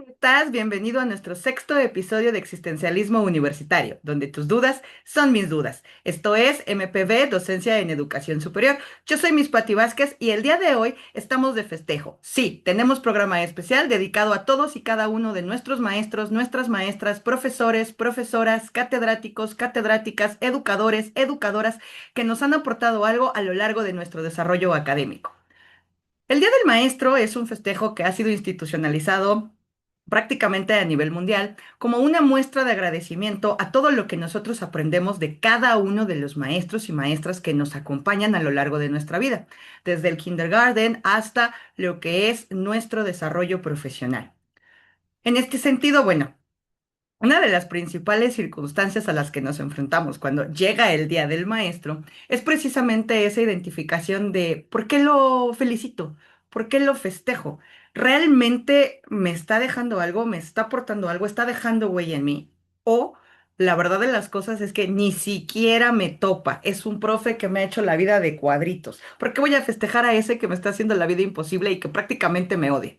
Estás bienvenido a nuestro sexto episodio de Existencialismo Universitario, donde tus dudas son mis dudas. Esto es MPB, Docencia en Educación Superior. Yo soy Miss Pati Vázquez y el día de hoy estamos de festejo. Sí, tenemos programa especial dedicado a todos y cada uno de nuestros maestros, nuestras maestras, profesores, profesoras, catedráticos, catedráticas, educadores, educadoras que nos han aportado algo a lo largo de nuestro desarrollo académico. El Día del Maestro es un festejo que ha sido institucionalizado prácticamente a nivel mundial como una muestra de agradecimiento a todo lo que nosotros aprendemos de cada uno de los maestros y maestras que nos acompañan a lo largo de nuestra vida, desde el kindergarten hasta lo que es nuestro desarrollo profesional. En este sentido, bueno, una de las principales circunstancias a las que nos enfrentamos cuando llega el Día del Maestro es precisamente esa identificación de ¿por qué lo felicito? ¿Por qué lo festejo? ¿Realmente me está dejando algo? ¿Me está aportando algo? ¿Está dejando huella en mí? O la verdad de las cosas es que ni siquiera me topa. Es un profe que me ha hecho la vida de cuadritos. ¿Por qué voy a festejar a ese que me está haciendo la vida imposible y que prácticamente me odia?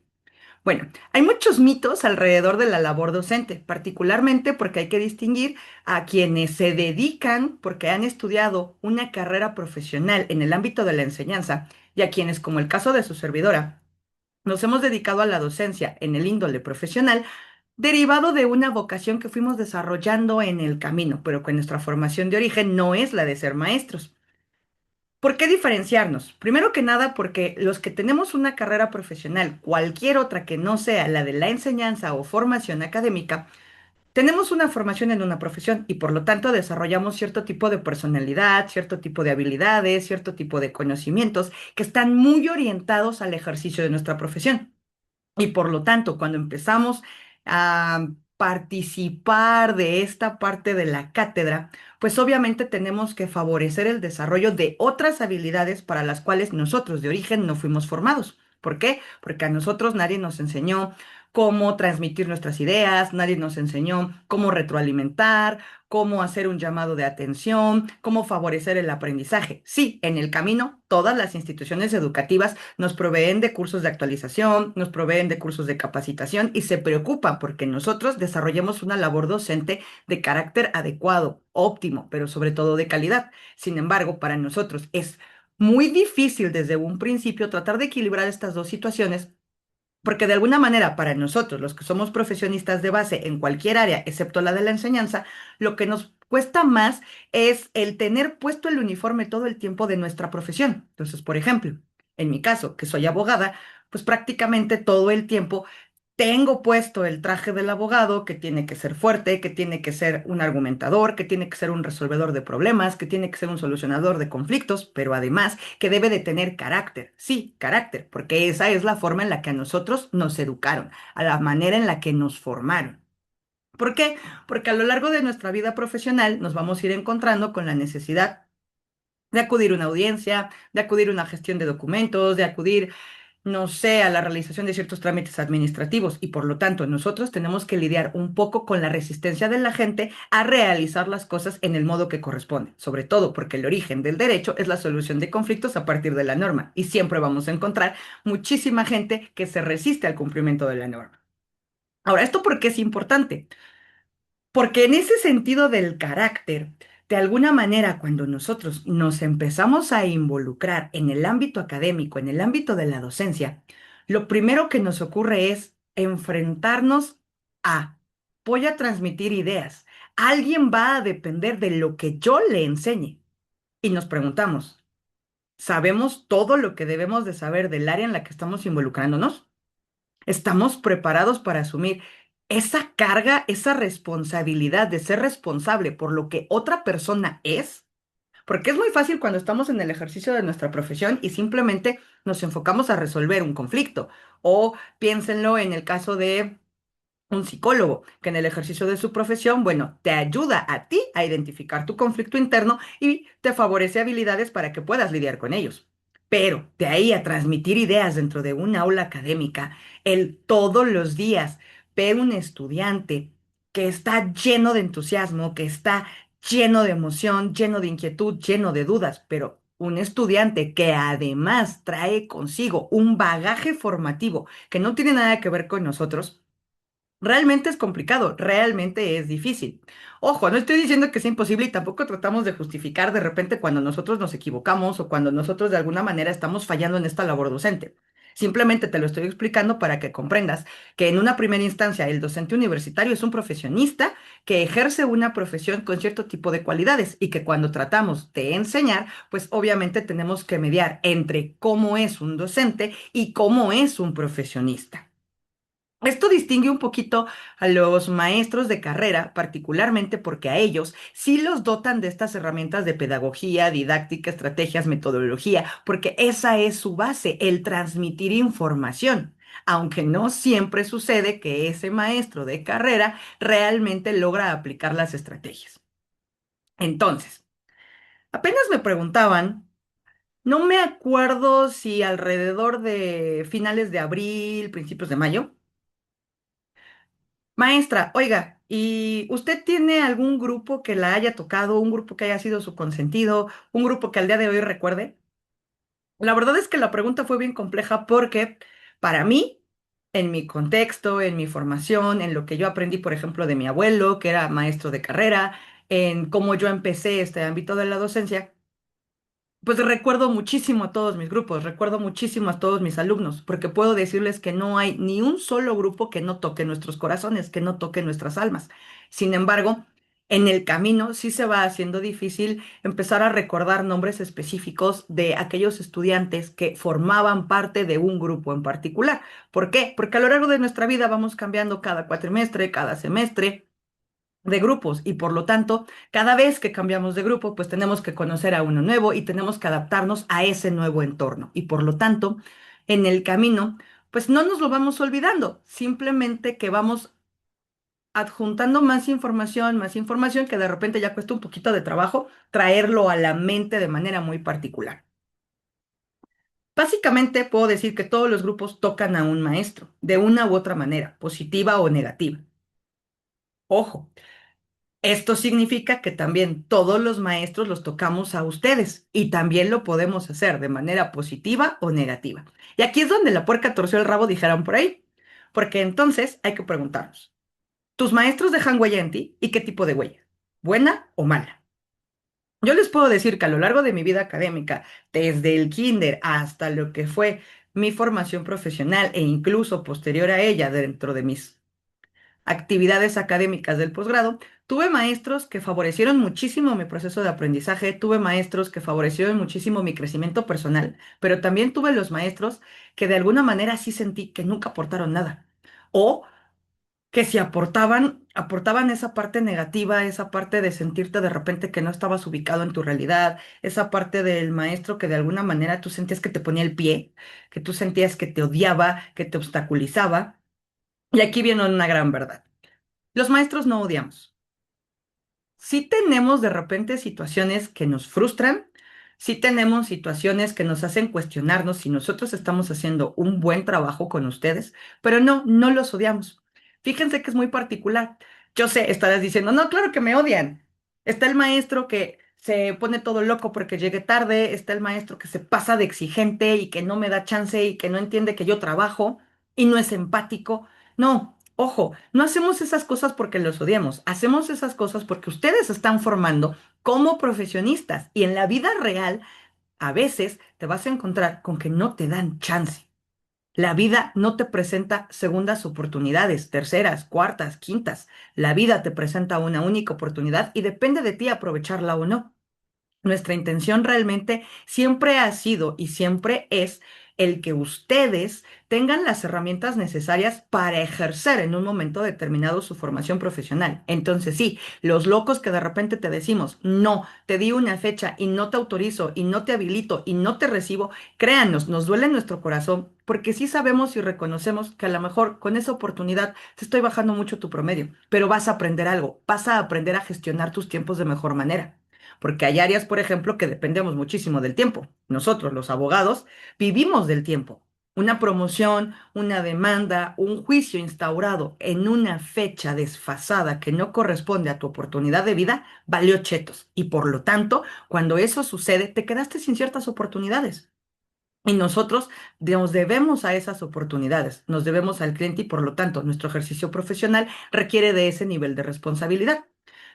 Bueno, hay muchos mitos alrededor de la labor docente, particularmente porque hay que distinguir a quienes se dedican porque han estudiado una carrera profesional en el ámbito de la enseñanza y a quienes, como el caso de su servidora, nos hemos dedicado a la docencia en el índole profesional, derivado de una vocación que fuimos desarrollando en el camino, pero que nuestra formación de origen no es la de ser maestros. ¿Por qué diferenciarnos? Primero que nada, porque los que tenemos una carrera profesional, cualquier otra que no sea la de la enseñanza o formación académica, tenemos una formación en una profesión y por lo tanto desarrollamos cierto tipo de personalidad, cierto tipo de habilidades, cierto tipo de conocimientos que están muy orientados al ejercicio de nuestra profesión. Y por lo tanto, cuando empezamos a participar de esta parte de la cátedra, pues obviamente tenemos que favorecer el desarrollo de otras habilidades para las cuales nosotros de origen no fuimos formados. ¿Por qué? Porque a nosotros nadie nos enseñó cómo transmitir nuestras ideas, nadie nos enseñó cómo retroalimentar, cómo hacer un llamado de atención, cómo favorecer el aprendizaje. Sí, en el camino, todas las instituciones educativas nos proveen de cursos de actualización, nos proveen de cursos de capacitación y se preocupan porque nosotros desarrollemos una labor docente de carácter adecuado, óptimo, pero sobre todo de calidad. Sin embargo, para nosotros es muy difícil desde un principio tratar de equilibrar estas dos situaciones porque de alguna manera, para nosotros, los que somos profesionistas de base en cualquier área, excepto la de la enseñanza, lo que nos cuesta más es el tener puesto el uniforme todo el tiempo de nuestra profesión. Entonces, por ejemplo, en mi caso, que soy abogada, pues prácticamente todo el tiempo tengo puesto el traje del abogado que tiene que ser fuerte, que tiene que ser un argumentador, que tiene que ser un resolvedor de problemas, que tiene que ser un solucionador de conflictos, pero además que debe de tener carácter. Sí, carácter, porque esa es la forma en la que a nosotros nos educaron, a la manera en la que nos formaron. ¿Por qué? Porque a lo largo de nuestra vida profesional nos vamos a ir encontrando con la necesidad de acudir a una audiencia, de acudir a una gestión de documentos, de acudir no sé, a la realización de ciertos trámites administrativos y por lo tanto nosotros tenemos que lidiar un poco con la resistencia de la gente a realizar las cosas en el modo que corresponde, sobre todo porque el origen del derecho es la solución de conflictos a partir de la norma y siempre vamos a encontrar muchísima gente que se resiste al cumplimiento de la norma. Ahora, ¿esto por qué es importante? Porque en ese sentido del carácter, de alguna manera, cuando nosotros nos empezamos a involucrar en el ámbito académico, en el ámbito de la docencia, lo primero que nos ocurre es enfrentarnos a, voy a transmitir ideas. Alguien va a depender de lo que yo le enseñe. Y nos preguntamos, ¿sabemos todo lo que debemos de saber del área en la que estamos involucrándonos? ¿Estamos preparados para asumir esa carga, esa responsabilidad de ser responsable por lo que otra persona es? Porque es muy fácil cuando estamos en el ejercicio de nuestra profesión y simplemente nos enfocamos a resolver un conflicto. O piénsenlo en el caso de un psicólogo, que en el ejercicio de su profesión, bueno, te ayuda a ti a identificar tu conflicto interno y te favorece habilidades para que puedas lidiar con ellos. Pero de ahí a transmitir ideas dentro de una aula académica, el todos los días ver un estudiante que está lleno de entusiasmo, que está lleno de emoción, lleno de inquietud, lleno de dudas, pero un estudiante que además trae consigo un bagaje formativo que no tiene nada que ver con nosotros, Realmente es complicado, realmente es difícil. Ojo, no estoy diciendo que sea imposible y tampoco tratamos de justificar de repente cuando nosotros nos equivocamos o cuando nosotros de alguna manera estamos fallando en esta labor docente. Simplemente te lo estoy explicando para que comprendas que en una primera instancia el docente universitario es un profesionista que ejerce una profesión con cierto tipo de cualidades y que cuando tratamos de enseñar, pues obviamente tenemos que mediar entre cómo es un docente y cómo es un profesionista. Esto distingue un poquito a los maestros de carrera, particularmente porque a ellos sí los dotan de estas herramientas de pedagogía, didáctica, estrategias, metodología, porque esa es su base, el transmitir información. Aunque no siempre sucede que ese maestro de carrera realmente logra aplicar las estrategias. Entonces, apenas me preguntaban, no me acuerdo si alrededor de finales de abril, principios de mayo. Maestra, oiga, ¿y usted tiene algún grupo que la haya tocado, un grupo que haya sido su consentido, un grupo que al día de hoy recuerde? La verdad es que la pregunta fue bien compleja porque para mí, en mi contexto, en mi formación, en lo que yo aprendí, por ejemplo, de mi abuelo, que era maestro de carrera, en cómo yo empecé este ámbito de la docencia, pues recuerdo muchísimo a todos mis grupos, recuerdo muchísimo a todos mis alumnos, porque puedo decirles que no hay ni un solo grupo que no toque nuestros corazones, que no toque nuestras almas. Sin embargo, en el camino sí se va haciendo difícil empezar a recordar nombres específicos de aquellos estudiantes que formaban parte de un grupo en particular. ¿Por qué? Porque a lo largo de nuestra vida vamos cambiando cada cuatrimestre, cada semestre de grupos y por lo tanto, cada vez que cambiamos de grupo, pues tenemos que conocer a uno nuevo y tenemos que adaptarnos a ese nuevo entorno. Y por lo tanto, en el camino, pues no nos lo vamos olvidando, simplemente que vamos adjuntando más información que de repente ya cuesta un poquito de trabajo traerlo a la mente de manera muy particular. Básicamente puedo decir que todos los grupos tocan a un maestro, de una u otra manera, positiva o negativa. Ojo. Esto significa que también todos los maestros los tocamos a ustedes y también lo podemos hacer de manera positiva o negativa. Y aquí es donde la puerca torció el rabo, dijeran por ahí, porque entonces hay que preguntarnos, ¿tus maestros dejan huella en ti y qué tipo de huella? ¿Buena o mala? Yo les puedo decir que a lo largo de mi vida académica, desde el kinder hasta lo que fue mi formación profesional e incluso posterior a ella dentro de mis actividades académicas del posgrado, tuve maestros que favorecieron muchísimo mi proceso de aprendizaje, tuve maestros que favorecieron muchísimo mi crecimiento personal, pero también tuve los maestros que de alguna manera sí sentí que nunca aportaron nada. O que si aportaban, aportaban esa parte negativa, esa parte de sentirte de repente que no estabas ubicado en tu realidad, esa parte del maestro que de alguna manera tú sentías que te ponía el pie, que tú sentías que te odiaba, que te obstaculizaba. Y aquí viene una gran verdad. Los maestros no odiamos. Sí tenemos de repente situaciones que nos frustran, sí tenemos situaciones que nos hacen cuestionarnos si nosotros estamos haciendo un buen trabajo con ustedes, pero no, no los odiamos. Fíjense que es muy particular. Yo sé, estarás diciendo, no, claro que me odian. Está el maestro que se pone todo loco porque llegue tarde, está el maestro que se pasa de exigente y que no me da chance y que no entiende que yo trabajo y no es empático. No, ojo, no hacemos esas cosas porque los odiemos, hacemos esas cosas porque ustedes se están formando como profesionistas y en la vida real a veces te vas a encontrar con que no te dan chance. La vida no te presenta segundas oportunidades, terceras, cuartas, quintas. La vida te presenta una única oportunidad y depende de ti aprovecharla o no. Nuestra intención realmente siempre ha sido y siempre es el que ustedes tengan las herramientas necesarias para ejercer en un momento determinado su formación profesional. Entonces, sí, los locos que de repente te decimos, no, te di una fecha y no te autorizo y no te habilito y no te recibo, créanos, nos duele en nuestro corazón porque sí sabemos y reconocemos que a lo mejor con esa oportunidad te estoy bajando mucho tu promedio, pero vas a aprender algo, vas a aprender a gestionar tus tiempos de mejor manera. Porque hay áreas, por ejemplo, que dependemos muchísimo del tiempo. Nosotros, los abogados, vivimos del tiempo. Una promoción, una demanda, un juicio instaurado en una fecha desfasada que no corresponde a tu oportunidad de vida, valió chetos. Y por lo tanto, cuando eso sucede, te quedaste sin ciertas oportunidades. Y nosotros nos debemos a esas oportunidades, nos debemos al cliente y por lo tanto nuestro ejercicio profesional requiere de ese nivel de responsabilidad.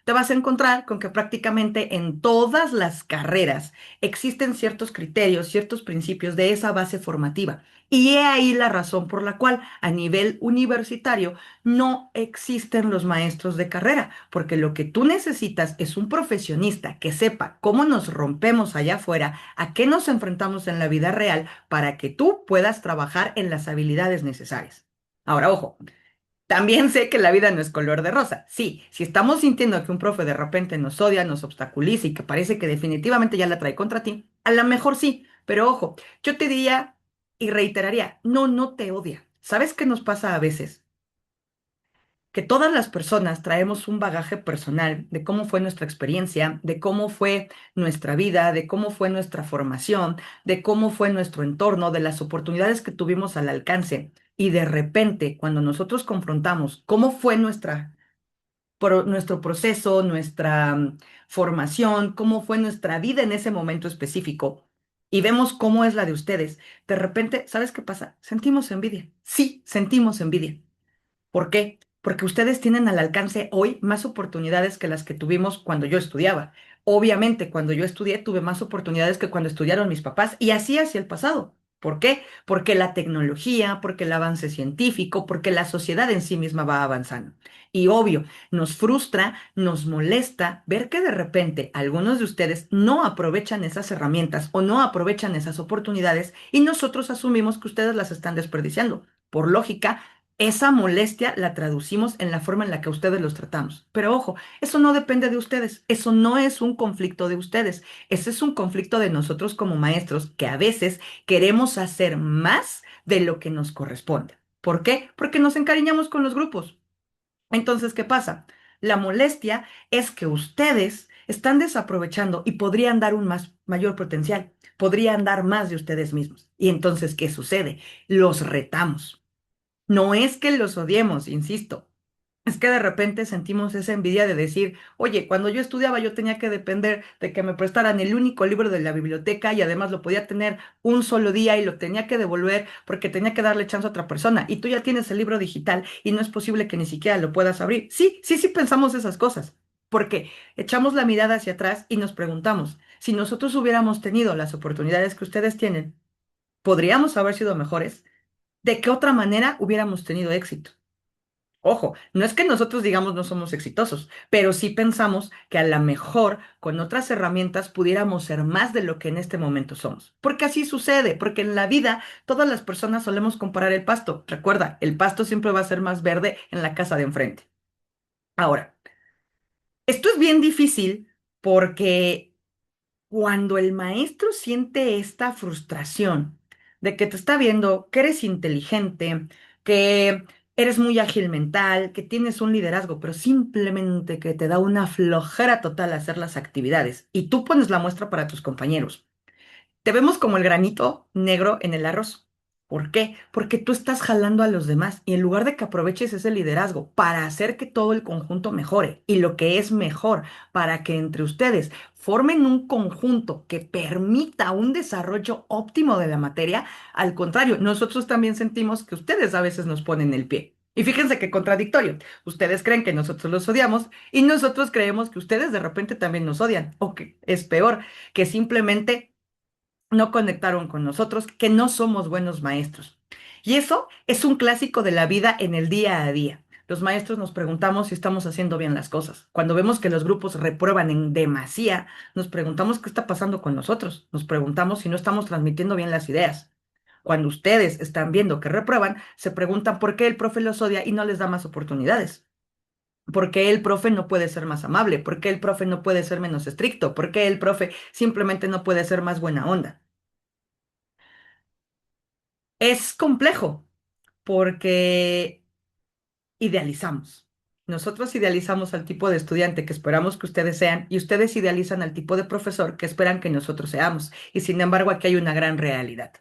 Te vas a encontrar con que prácticamente en todas las carreras existen ciertos criterios, ciertos principios de esa base formativa. Y he ahí la razón por la cual a nivel universitario no existen los maestros de carrera, porque lo que tú necesitas es un profesionista que sepa cómo nos rompemos allá afuera, a qué nos enfrentamos en la vida real, para que tú puedas trabajar en las habilidades necesarias. Ahora, ojo, también sé que la vida no es color de rosa. Sí, si estamos sintiendo que un profe de repente nos odia, nos obstaculiza y que parece que definitivamente ya la trae contra ti, a lo mejor sí, pero ojo, yo te diría y reiteraría, no, no te odia. ¿Sabes qué nos pasa a veces? Que todas las personas traemos un bagaje personal de cómo fue nuestra experiencia, de cómo fue nuestra vida, de cómo fue nuestra formación, de cómo fue nuestro entorno, de las oportunidades que tuvimos al alcance. Y de repente, cuando nosotros confrontamos cómo fue nuestro proceso, nuestra formación, cómo fue nuestra vida en ese momento específico, y vemos cómo es la de ustedes, de repente, ¿sabes qué pasa? Sentimos envidia. Sí, sentimos envidia. ¿Por qué? Porque ustedes tienen al alcance hoy más oportunidades que las que tuvimos cuando yo estudiaba. Obviamente, cuando yo estudié tuve más oportunidades que cuando estudiaron mis papás y así hacia el pasado. ¿Por qué? Porque la tecnología, porque el avance científico, porque la sociedad en sí misma va avanzando. Y obvio, nos frustra, nos molesta ver que de repente algunos de ustedes no aprovechan esas herramientas o no aprovechan esas oportunidades y nosotros asumimos que ustedes las están desperdiciando. Por lógica, esa molestia la traducimos en la forma en la que a ustedes los tratamos. Pero ojo, eso no depende de ustedes, eso no es un conflicto de ustedes, ese es un conflicto de nosotros como maestros que a veces queremos hacer más de lo que nos corresponde. ¿Por qué? Porque nos encariñamos con los grupos. Entonces, ¿qué pasa? La molestia es que ustedes están desaprovechando y podrían dar un mayor potencial, podrían dar más de ustedes mismos. Y entonces, ¿qué sucede? Los retamos. No es que los odiemos, insisto. Es que de repente sentimos esa envidia de decir, oye, cuando yo estudiaba yo tenía que depender de que me prestaran el único libro de la biblioteca y además lo podía tener un solo día y lo tenía que devolver porque tenía que darle chance a otra persona. Y tú ya tienes el libro digital y no es posible que ni siquiera lo puedas abrir. Sí, sí, sí pensamos esas cosas. Porque echamos la mirada hacia atrás y nos preguntamos, si nosotros hubiéramos tenido las oportunidades que ustedes tienen, ¿podríamos haber sido mejores? ¿De qué otra manera hubiéramos tenido éxito? Ojo, no es que nosotros digamos no somos exitosos, pero sí pensamos que a lo mejor con otras herramientas pudiéramos ser más de lo que en este momento somos. Porque así sucede, porque en la vida todas las personas solemos comparar el pasto. Recuerda, el pasto siempre va a ser más verde en la casa de enfrente. Ahora, esto es bien difícil porque cuando el maestro siente esta frustración de que te está viendo que eres inteligente, que eres muy ágil mental, que tienes un liderazgo, pero simplemente que te da una flojera total hacer las actividades y tú pones la muestra para tus compañeros. Te vemos como el granito negro en el arroz. ¿Por qué? Porque tú estás jalando a los demás y en lugar de que aproveches ese liderazgo para hacer que todo el conjunto mejore y lo que es mejor, para que entre ustedes formen un conjunto que permita un desarrollo óptimo de la materia, al contrario, nosotros también sentimos que ustedes a veces nos ponen el pie. Y fíjense qué contradictorio. Ustedes creen que nosotros los odiamos y nosotros creemos que ustedes de repente también nos odian. O que es peor, que simplemente no conectaron con nosotros, que no somos buenos maestros. Y eso es un clásico de la vida en el día a día. Los maestros nos preguntamos si estamos haciendo bien las cosas. Cuando vemos que los grupos reprueban en demasía, nos preguntamos qué está pasando con nosotros. Nos preguntamos si no estamos transmitiendo bien las ideas. Cuando ustedes están viendo que reprueban, se preguntan por qué el profe los odia y no les da más oportunidades. ¿Por qué el profe no puede ser más amable? ¿Por qué el profe no puede ser menos estricto? ¿Por qué el profe simplemente no puede ser más buena onda? Es complejo porque idealizamos. Nosotros idealizamos al tipo de estudiante que esperamos que ustedes sean y ustedes idealizan al tipo de profesor que esperan que nosotros seamos. Y sin embargo, aquí hay una gran realidad.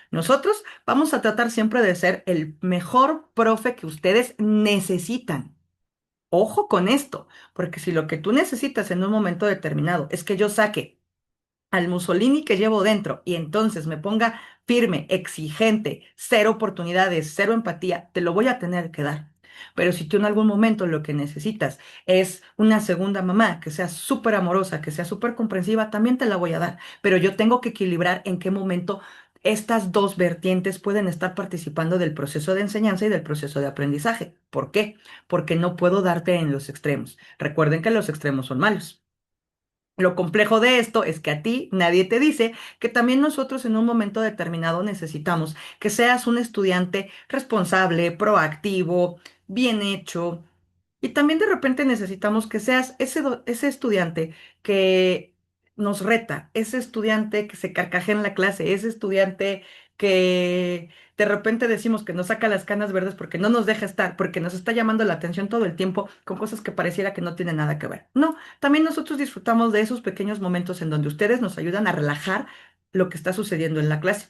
Nosotros vamos a tratar siempre de ser el mejor profe que ustedes necesitan. Ojo con esto, porque si lo que tú necesitas en un momento determinado es que yo saque al Mussolini que llevo dentro y entonces me ponga firme, exigente, cero oportunidades, cero empatía, te lo voy a tener que dar. Pero si tú en algún momento lo que necesitas es una segunda mamá que sea súper amorosa, que sea súper comprensiva, también te la voy a dar. Pero yo tengo que equilibrar en qué momento estas dos vertientes pueden estar participando del proceso de enseñanza y del proceso de aprendizaje. ¿Por qué? Porque no puedo darte en los extremos. Recuerden que los extremos son malos. Lo complejo de esto es que a ti nadie te dice que también nosotros en un momento determinado necesitamos que seas un estudiante responsable, proactivo, bien hecho. Y también de repente necesitamos que seas ese estudiante que nos reta, ese estudiante que se carcajea en la clase, ese estudiante que de repente decimos que nos saca las canas verdes porque no nos deja estar, porque nos está llamando la atención todo el tiempo con cosas que pareciera que no tienen nada que ver. No, también nosotros disfrutamos de esos pequeños momentos en donde ustedes nos ayudan a relajar lo que está sucediendo en la clase.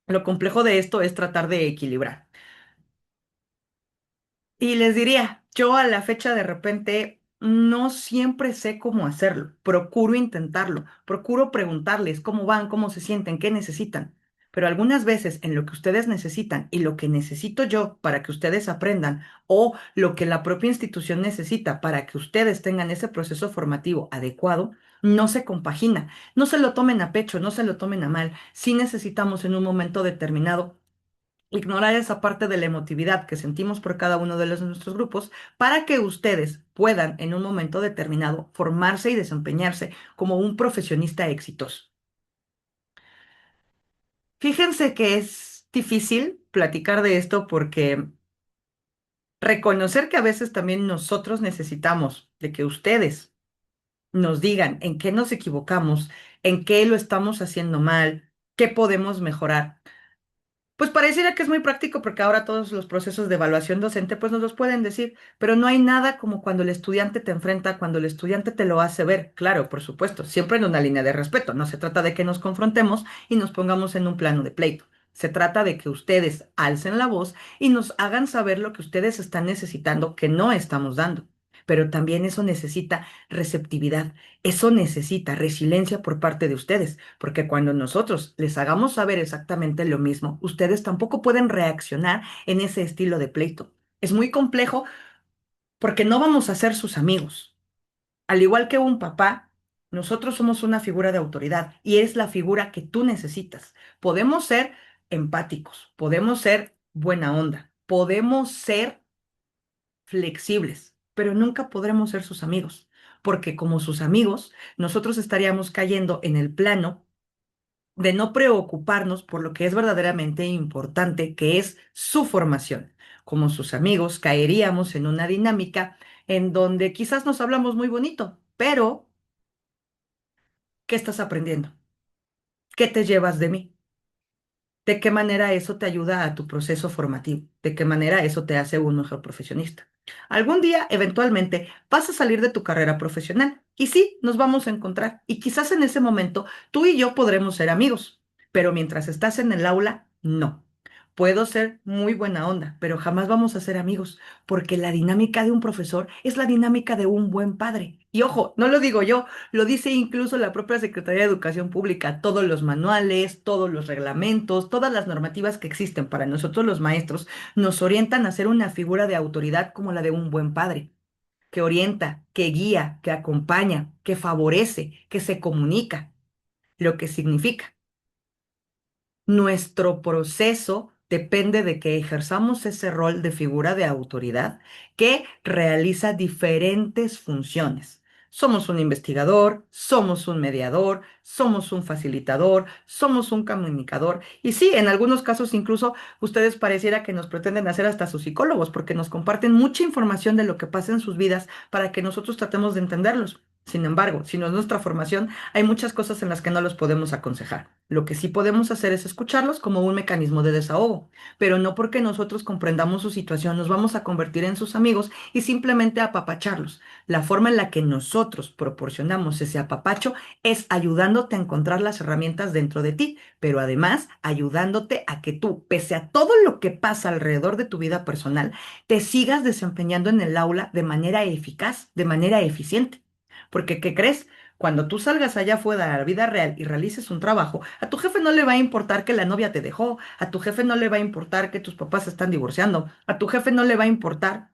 Lo complejo de esto es tratar de equilibrar. Y les diría, yo a la fecha de repente no siempre sé cómo hacerlo. Procuro intentarlo, procuro preguntarles cómo van, cómo se sienten, qué necesitan. Pero algunas veces en lo que ustedes necesitan y lo que necesito yo para que ustedes aprendan o lo que la propia institución necesita para que ustedes tengan ese proceso formativo adecuado, no se compagina. No se lo tomen a pecho, no se lo tomen a mal. Sí necesitamos en un momento determinado ignorar esa parte de la emotividad que sentimos por cada uno de nuestros grupos para que ustedes puedan en un momento determinado formarse y desempeñarse como un profesionista exitoso. Fíjense que es difícil platicar de esto porque reconocer que a veces también nosotros necesitamos de que ustedes nos digan en qué nos equivocamos, en qué lo estamos haciendo mal, qué podemos mejorar. Pues pareciera que es muy práctico porque ahora todos los procesos de evaluación docente pues nos los pueden decir, pero no hay nada como cuando el estudiante te enfrenta, cuando el estudiante te lo hace ver. Claro, por supuesto, siempre en una línea de respeto. No se trata de que nos confrontemos y nos pongamos en un plano de pleito. Se trata de que ustedes alcen la voz y nos hagan saber lo que ustedes están necesitando que no estamos dando. Pero también eso necesita receptividad, eso necesita resiliencia por parte de ustedes. Porque cuando nosotros les hagamos saber exactamente lo mismo, ustedes tampoco pueden reaccionar en ese estilo de pleito. Es muy complejo porque no vamos a ser sus amigos. Al igual que un papá, nosotros somos una figura de autoridad y es la figura que tú necesitas. Podemos ser empáticos, podemos ser buena onda, podemos ser flexibles, pero nunca podremos ser sus amigos, porque como sus amigos, nosotros estaríamos cayendo en el plano de no preocuparnos por lo que es verdaderamente importante, que es su formación. Como sus amigos, caeríamos en una dinámica en donde quizás nos hablamos muy bonito, pero ¿qué estás aprendiendo? ¿Qué te llevas de mí? ¿De qué manera eso te ayuda a tu proceso formativo? ¿De qué manera eso te hace un mejor profesionista? Algún día, eventualmente, vas a salir de tu carrera profesional y sí, nos vamos a encontrar y quizás en ese momento tú y yo podremos ser amigos, pero mientras estás en el aula, no. Puedo ser muy buena onda, pero jamás vamos a ser amigos, porque la dinámica de un profesor es la dinámica de un buen padre. Y ojo, no lo digo yo, lo dice incluso la propia Secretaría de Educación Pública, todos los manuales, todos los reglamentos, todas las normativas que existen para nosotros los maestros nos orientan a ser una figura de autoridad como la de un buen padre, que orienta, que guía, que acompaña, que favorece, que se comunica, lo que significa. Nuestro proceso depende de que ejerzamos ese rol de figura de autoridad que realiza diferentes funciones. Somos un investigador, somos un mediador, somos un facilitador, somos un comunicador. Y sí, en algunos casos incluso ustedes pareciera que nos pretenden hacer hasta sus psicólogos porque nos comparten mucha información de lo que pasa en sus vidas para que nosotros tratemos de entenderlos. Sin embargo, si no es nuestra formación, hay muchas cosas en las que no los podemos aconsejar. Lo que sí podemos hacer es escucharlos como un mecanismo de desahogo, pero no porque nosotros comprendamos su situación nos vamos a convertir en sus amigos y simplemente apapacharlos. La forma en la que nosotros proporcionamos ese apapacho es ayudándote a encontrar las herramientas dentro de ti, pero además ayudándote a que tú, pese a todo lo que pasa alrededor de tu vida personal, te sigas desempeñando en el aula de manera eficaz, de manera eficiente. Porque, ¿qué crees? Cuando tú salgas allá afuera a la vida real y realices un trabajo, a tu jefe no le va a importar que la novia te dejó, a tu jefe no le va a importar que tus papás se están divorciando, a tu jefe no le va a importar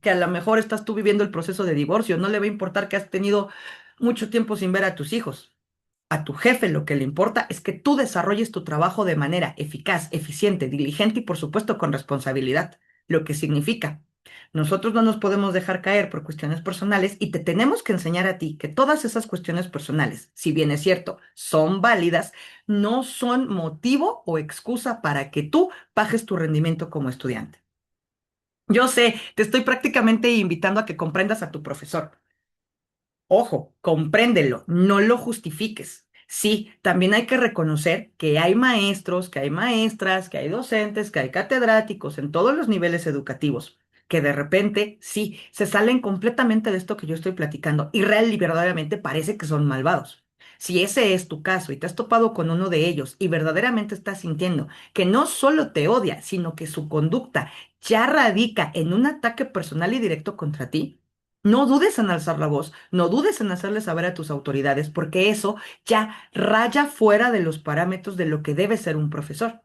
que a lo mejor estás tú viviendo el proceso de divorcio, no le va a importar que has tenido mucho tiempo sin ver a tus hijos. A tu jefe lo que le importa es que tú desarrolles tu trabajo de manera eficaz, eficiente, diligente y por supuesto con responsabilidad, lo que significa, nosotros no nos podemos dejar caer por cuestiones personales y te tenemos que enseñar a ti que todas esas cuestiones personales, si bien es cierto, son válidas, no son motivo o excusa para que tú bajes tu rendimiento como estudiante. Yo sé, te estoy prácticamente invitando a que comprendas a tu profesor. Ojo, compréndelo, no lo justifiques. Sí, también hay que reconocer que hay maestros, que hay maestras, que hay docentes, que hay catedráticos en todos los niveles educativos, que de repente, sí, se salen completamente de esto que yo estoy platicando y real y verdaderamente parece que son malvados. Si ese es tu caso y te has topado con uno de ellos y verdaderamente estás sintiendo que no solo te odia, sino que su conducta ya radica en un ataque personal y directo contra ti, no dudes en alzar la voz, no dudes en hacerle saber a tus autoridades, porque eso ya raya fuera de los parámetros de lo que debe ser un profesor.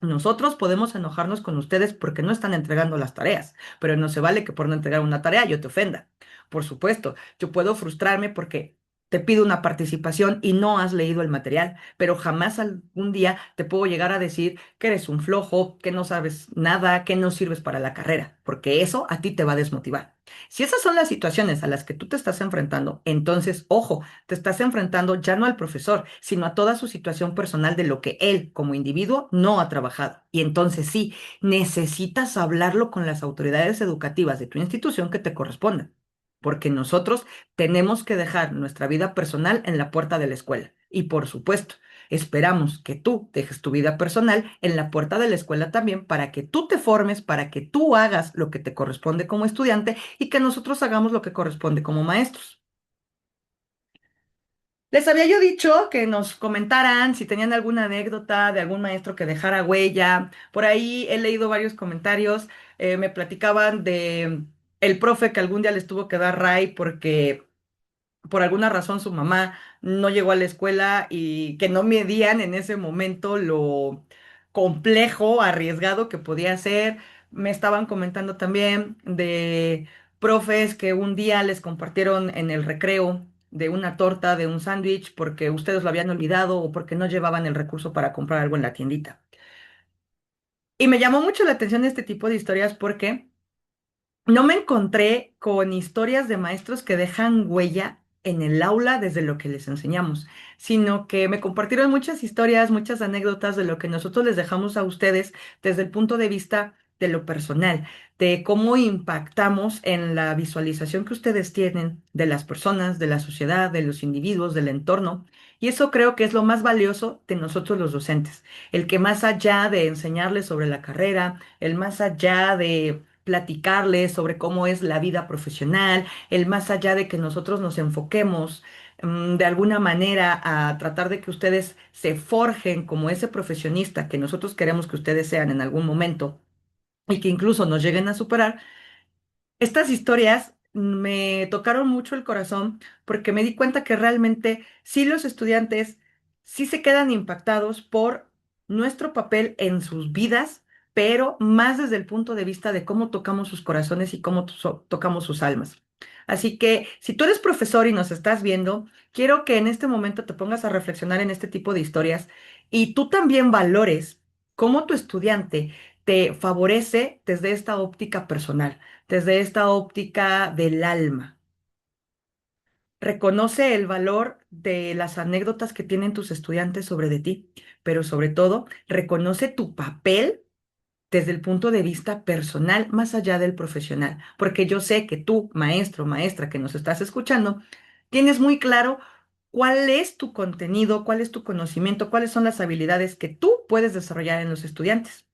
Nosotros podemos enojarnos con ustedes porque no están entregando las tareas, pero no se vale que por no entregar una tarea yo te ofenda. Por supuesto, yo puedo frustrarme porque te pido una participación y no has leído el material, pero jamás algún día te puedo llegar a decir que eres un flojo, que no sabes nada, que no sirves para la carrera, porque eso a ti te va a desmotivar. Si esas son las situaciones a las que tú te estás enfrentando, entonces, ojo, te estás enfrentando ya no al profesor, sino a toda su situación personal de lo que él, como individuo, no ha trabajado. Y entonces sí, necesitas hablarlo con las autoridades educativas de tu institución que te correspondan, porque nosotros tenemos que dejar nuestra vida personal en la puerta de la escuela. Y por supuesto, esperamos que tú dejes tu vida personal en la puerta de la escuela también para que tú te formes, para que tú hagas lo que te corresponde como estudiante y que nosotros hagamos lo que corresponde como maestros. Les había yo dicho que nos comentaran si tenían alguna anécdota de algún maestro que dejara huella. Por ahí he leído varios comentarios. Me platicaban de el profe que algún día les tuvo que dar ray porque por alguna razón su mamá no llegó a la escuela y que no medían en ese momento lo complejo, arriesgado que podía ser. Me estaban comentando también de profes que un día les compartieron en el recreo de una torta, de un sándwich, porque ustedes lo habían olvidado o porque no llevaban el recurso para comprar algo en la tiendita. Y me llamó mucho la atención este tipo de historias porque no me encontré con historias de maestros que dejan huella en el aula desde lo que les enseñamos, sino que me compartieron muchas historias, muchas anécdotas de lo que nosotros les dejamos a ustedes desde el punto de vista de lo personal, de cómo impactamos en la visualización que ustedes tienen de las personas, de la sociedad, de los individuos, del entorno. Y eso creo que es lo más valioso de nosotros los docentes, el que más allá de enseñarles sobre la carrera, el más allá de platicarles sobre cómo es la vida profesional, el más allá de que nosotros nos enfoquemos de alguna manera a tratar de que ustedes se forjen como ese profesionista que nosotros queremos que ustedes sean en algún momento y que incluso nos lleguen a superar. Estas historias me tocaron mucho el corazón porque me di cuenta que realmente sí los estudiantes sí se quedan impactados por nuestro papel en sus vidas, pero más desde el punto de vista de cómo tocamos sus corazones y cómo tocamos sus almas. Así que si tú eres profesor y nos estás viendo, quiero que en este momento te pongas a reflexionar en este tipo de historias y tú también valores cómo tu estudiante te favorece desde esta óptica personal, desde esta óptica del alma. Reconoce el valor de las anécdotas que tienen tus estudiantes sobre de ti, pero sobre todo reconoce tu papel desde el punto de vista personal, más allá del profesional, porque yo sé que tú, maestro, maestra, que nos estás escuchando, tienes muy claro cuál es tu contenido, cuál es tu conocimiento, cuáles son las habilidades que tú puedes desarrollar en los estudiantes.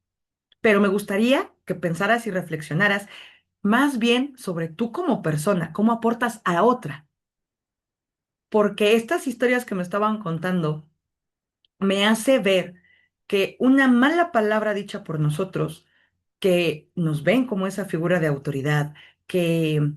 Pero me gustaría que pensaras y reflexionaras más bien sobre tú como persona, cómo aportas a otra, porque estas historias que me estaban contando me hace ver que una mala palabra dicha por nosotros, que nos ven como esa figura de autoridad, que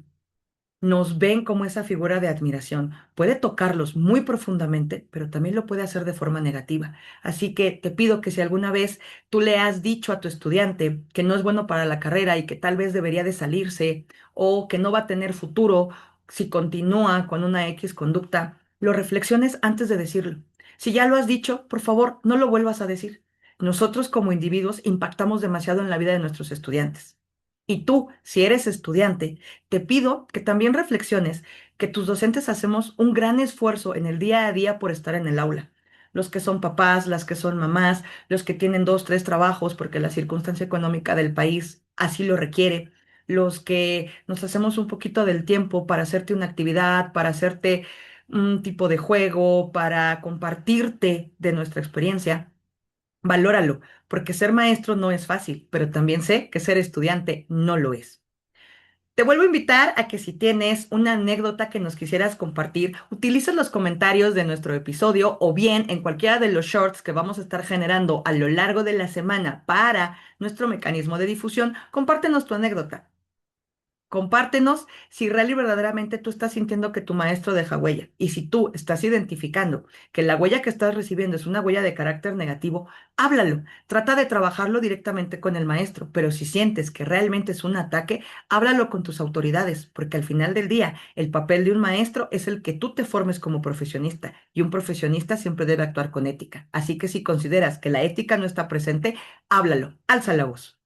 nos ven como esa figura de admiración. Puede tocarlos muy profundamente, pero también lo puede hacer de forma negativa. Así que te pido que si alguna vez tú le has dicho a tu estudiante que no es bueno para la carrera y que tal vez debería de salirse o que no va a tener futuro si continúa con una X conducta, lo reflexiones antes de decirlo. Si ya lo has dicho, por favor, no lo vuelvas a decir. Nosotros como individuos impactamos demasiado en la vida de nuestros estudiantes. Y tú, si eres estudiante, te pido que también reflexiones que tus docentes hacemos un gran esfuerzo en el día a día por estar en el aula. Los que son papás, las que son mamás, los que tienen dos, tres trabajos porque la circunstancia económica del país así lo requiere, los que nos hacemos un poquito del tiempo para hacerte una actividad, para hacerte un tipo de juego, para compartirte de nuestra experiencia. Valóralo, porque ser maestro no es fácil, pero también sé que ser estudiante no lo es. Te vuelvo a invitar a que si tienes una anécdota que nos quisieras compartir, utilices los comentarios de nuestro episodio o bien en cualquiera de los shorts que vamos a estar generando a lo largo de la semana para nuestro mecanismo de difusión, compártenos tu anécdota. Compártenos si real y verdaderamente tú estás sintiendo que tu maestro deja huella. Y si tú estás identificando que la huella que estás recibiendo es una huella de carácter negativo, háblalo. Trata de trabajarlo directamente con el maestro. Pero si sientes que realmente es un ataque, háblalo con tus autoridades, porque al final del día, el papel de un maestro es el que tú te formes como profesionista. Y un profesionista siempre debe actuar con ética. Así que si consideras que la ética no está presente, háblalo. Alza la voz.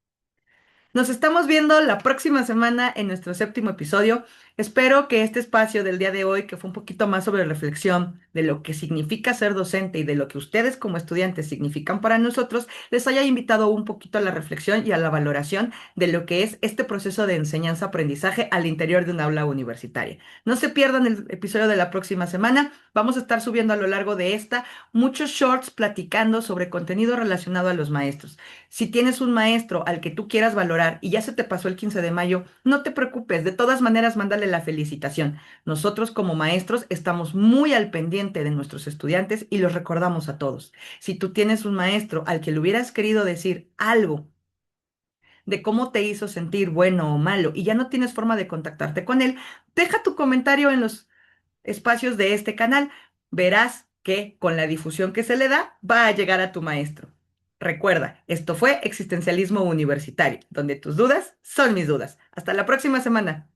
Nos estamos viendo la próxima semana en nuestro séptimo episodio. Espero que este espacio del día de hoy, que fue un poquito más sobre reflexión de lo que significa ser docente y de lo que ustedes como estudiantes significan para nosotros, les haya invitado un poquito a la reflexión y a la valoración de lo que es este proceso de enseñanza-aprendizaje al interior de un aula universitaria. No se pierdan el episodio de la próxima semana. Vamos a estar subiendo a lo largo de esta muchos shorts platicando sobre contenido relacionado a los maestros. Si tienes un maestro al que tú quieras valorar y ya se te pasó el 15 de mayo, no te preocupes, de todas maneras mándale la felicitación. Nosotros como maestros estamos muy al pendiente de nuestros estudiantes y los recordamos a todos. Si tú tienes un maestro al que le hubieras querido decir algo de cómo te hizo sentir bueno o malo y ya no tienes forma de contactarte con él, deja tu comentario en los espacios de este canal. Verás que con la difusión que se le da va a llegar a tu maestro. Recuerda, esto fue Existencialismo Universitario, donde tus dudas son mis dudas. Hasta la próxima semana.